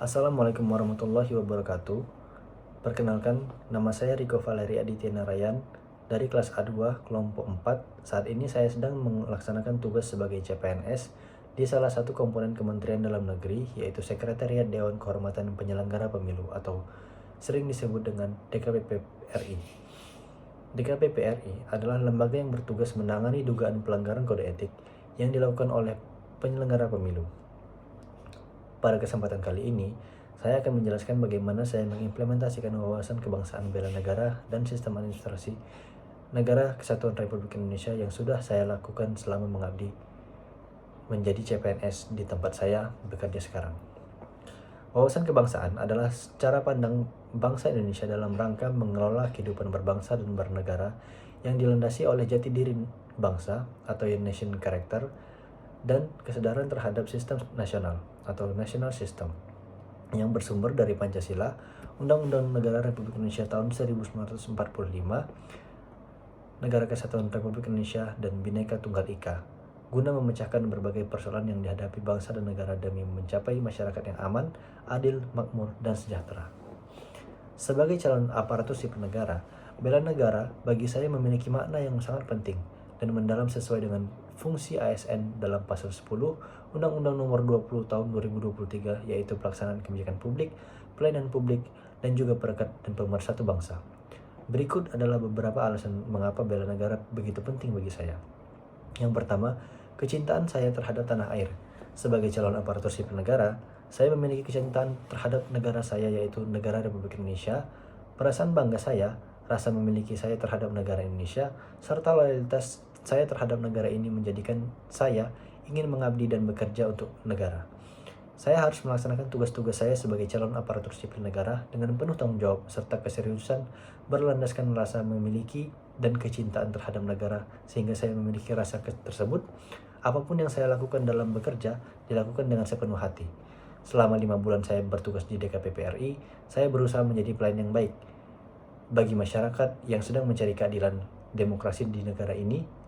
Assalamualaikum warahmatullahi wabarakatuh. Perkenalkan, nama saya Riko Valeri Aditya Narayan dari kelas A2 kelompok 4. Saat ini saya sedang melaksanakan tugas sebagai CPNS di salah satu komponen Kementerian Dalam Negeri, yaitu Sekretariat Dewan Kehormatan Penyelenggara Pemilu atau sering disebut dengan DKPP RI. DKPP RI adalah lembaga yang bertugas menangani dugaan pelanggaran kode etik yang dilakukan oleh penyelenggara pemilu. Pada kesempatan kali ini, saya akan menjelaskan bagaimana saya mengimplementasikan wawasan kebangsaan bela negara dan sistem administrasi Negara Kesatuan Republik Indonesia yang sudah saya lakukan selama mengabdi menjadi CPNS di tempat saya bekerja sekarang. Wawasan kebangsaan adalah cara pandang bangsa Indonesia dalam rangka mengelola kehidupan berbangsa dan bernegara yang dilandasi oleh jati diri bangsa atau nation character dan kesadaran terhadap sistem nasional atau national system yang bersumber dari Pancasila, Undang-Undang Negara Republik Indonesia tahun 1945, Negara Kesatuan Republik Indonesia, dan Bhinneka Tunggal Ika, guna memecahkan berbagai persoalan yang dihadapi bangsa dan negara demi mencapai masyarakat yang aman, adil, makmur, dan sejahtera. Sebagai calon aparatur sipil negara, bela negara bagi saya memiliki makna yang sangat penting dan mendalam sesuai dengan fungsi ASN dalam pasal 10 Undang-Undang Nomor 20 Tahun 2023, yaitu pelaksanaan kebijakan publik, pelayanan publik, dan juga perekat dan pemersatu bangsa. Berikut adalah beberapa alasan mengapa bela negara begitu penting bagi saya. Yang pertama, kecintaan saya terhadap tanah air. Sebagai calon aparatur sipil negara, saya memiliki kecintaan terhadap negara saya, yaitu negara Republik Indonesia. Perasaan bangga saya, rasa memiliki saya terhadap negara Indonesia, serta loyalitas saya terhadap negara ini menjadikan saya ingin mengabdi dan bekerja untuk negara. Saya harus melaksanakan tugas-tugas saya sebagai calon aparatur sipil negara dengan penuh tanggung jawab serta keseriusan berlandaskan rasa memiliki dan kecintaan terhadap negara, sehingga saya memiliki rasa tersebut. Apapun yang saya lakukan dalam bekerja dilakukan dengan sepenuh hati. Selama 5 bulan saya bertugas di DKPP RI, saya berusaha menjadi pelayan yang baik bagi masyarakat yang sedang mencari keadilan demokrasi di negara ini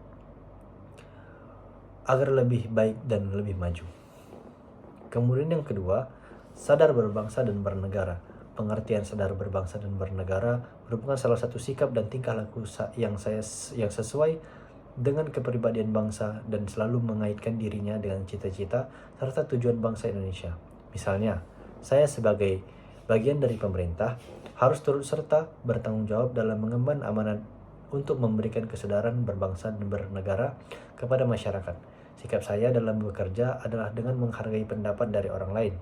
agar lebih baik dan lebih maju. Kemudian yang kedua, sadar berbangsa dan bernegara. Pengertian sadar berbangsa dan bernegara merupakan salah satu sikap dan tingkah laku yang sesuai dengan kepribadian bangsa dan selalu mengaitkan dirinya dengan cita-cita serta tujuan bangsa Indonesia. Misalnya, saya sebagai bagian dari pemerintah harus turut serta bertanggung jawab dalam mengemban amanat untuk memberikan kesadaran berbangsa dan bernegara kepada masyarakat. Sikap saya dalam bekerja adalah dengan menghargai pendapat dari orang lain.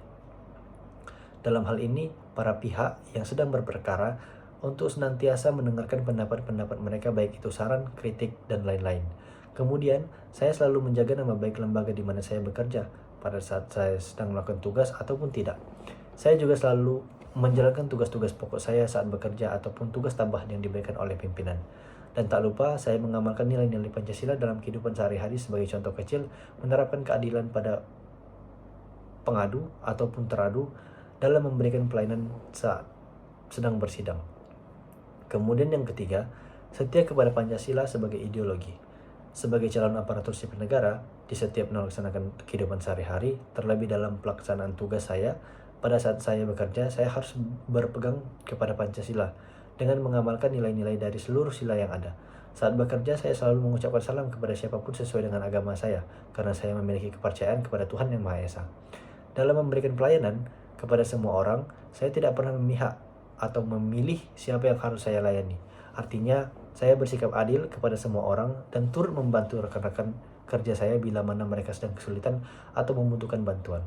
Dalam hal ini, para pihak yang sedang berperkara untuk senantiasa mendengarkan pendapat-pendapat mereka, baik itu saran, kritik, dan lain-lain. Kemudian, saya selalu menjaga nama baik lembaga di mana saya bekerja pada saat saya sedang melakukan tugas ataupun tidak. Saya juga selalu menjalankan tugas-tugas pokok saya saat bekerja ataupun tugas tambahan yang diberikan oleh pimpinan. Dan tak lupa, saya mengamalkan nilai-nilai Pancasila dalam kehidupan sehari-hari. Sebagai contoh kecil, menerapkan keadilan pada pengadu ataupun teradu dalam memberikan pelayanan saat sedang bersidang. Kemudian yang ketiga, setia kepada Pancasila sebagai ideologi. Sebagai calon aparatur sipil negara, di setiap melaksanakan kehidupan sehari-hari, terlebih dalam pelaksanaan tugas saya, pada saat saya bekerja, saya harus berpegang kepada Pancasila dengan mengamalkan nilai-nilai dari seluruh sila yang ada. Saat bekerja, saya selalu mengucapkan salam kepada siapapun sesuai dengan agama saya, karena saya memiliki kepercayaan kepada Tuhan Yang Maha Esa. Dalam memberikan pelayanan kepada semua orang, saya tidak pernah memihak atau memilih siapa yang harus saya layani. Artinya, saya bersikap adil kepada semua orang dan turut membantu rekan-rekan kerja saya bila mana mereka sedang kesulitan atau membutuhkan bantuan.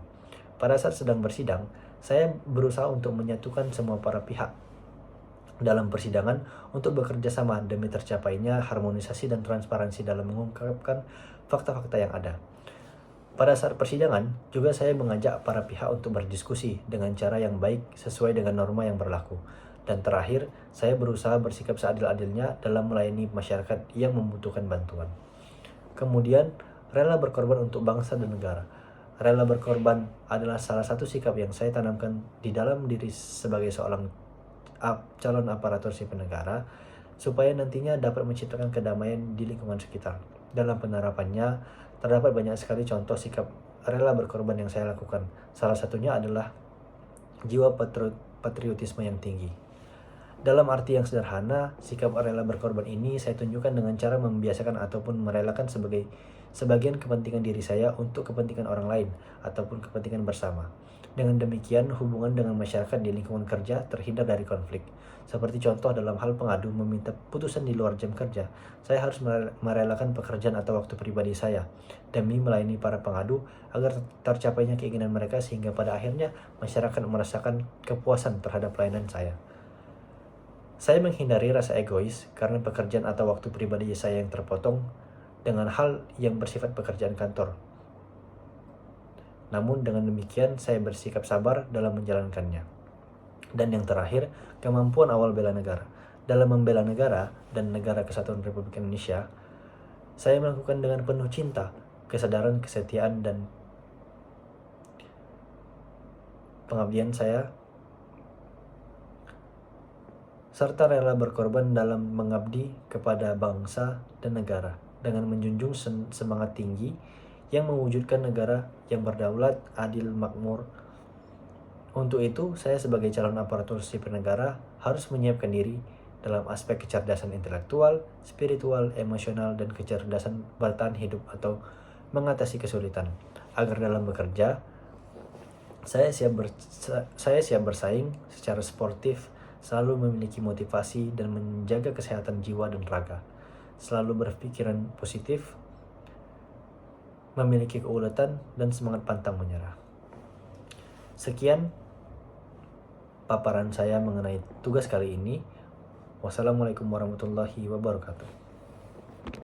Pada saat sedang bersidang, saya berusaha untuk menyatukan semua para pihak dalam persidangan untuk bekerja sama demi tercapainya harmonisasi dan transparansi dalam mengungkapkan fakta-fakta yang ada. Pada saat persidangan, juga saya mengajak para pihak untuk berdiskusi dengan cara yang baik sesuai dengan norma yang berlaku. Dan terakhir, saya berusaha bersikap seadil-adilnya dalam melayani masyarakat yang membutuhkan bantuan. Kemudian, rela berkorban untuk bangsa dan negara. Rela berkorban adalah salah satu sikap yang saya tanamkan di dalam diri sebagai seorang calon aparatur sipil negara, supaya nantinya dapat menciptakan kedamaian di lingkungan sekitar. Dalam penerapannya, terdapat banyak sekali contoh sikap rela berkorban yang saya lakukan. Salah satunya adalah jiwa patriotisme yang tinggi. Dalam arti yang sederhana, sikap rela berkorban ini saya tunjukkan dengan cara membiasakan ataupun merelakan sebagian kepentingan diri saya untuk kepentingan orang lain ataupun kepentingan bersama. Dengan demikian, hubungan dengan masyarakat di lingkungan kerja terhindar dari konflik. Seperti contoh dalam hal pengadu meminta putusan di luar jam kerja, saya harus merelakan pekerjaan atau waktu pribadi saya demi melayani para pengadu agar tercapainya keinginan mereka sehingga pada akhirnya masyarakat merasakan kepuasan terhadap pelayanan saya. Saya menghindari rasa egois karena pekerjaan atau waktu pribadi saya yang terpotong dengan hal yang bersifat pekerjaan kantor. Namun dengan demikian saya bersikap sabar dalam menjalankannya. Dan yang terakhir, kemampuan awal bela negara. Dalam membela negara dan Negara Kesatuan Republik Indonesia, saya melakukan dengan penuh cinta, kesadaran, kesetiaan, dan pengabdian saya serta rela berkorban dalam mengabdi kepada bangsa dan negara dengan menjunjung semangat tinggi yang mewujudkan negara yang berdaulat, adil, makmur. Untuk itu, saya sebagai calon aparatur sipil negara harus menyiapkan diri dalam aspek kecerdasan intelektual, spiritual, emosional, dan kecerdasan bertahan hidup atau mengatasi kesulitan. Agar dalam bekerja, saya siap bersaing secara sportif, selalu memiliki motivasi dan menjaga kesehatan jiwa dan raga, selalu berpikiran positif, memiliki keuletan dan semangat pantang menyerah. Sekian paparan saya mengenai tugas kali ini. Wassalamualaikum warahmatullahi wabarakatuh.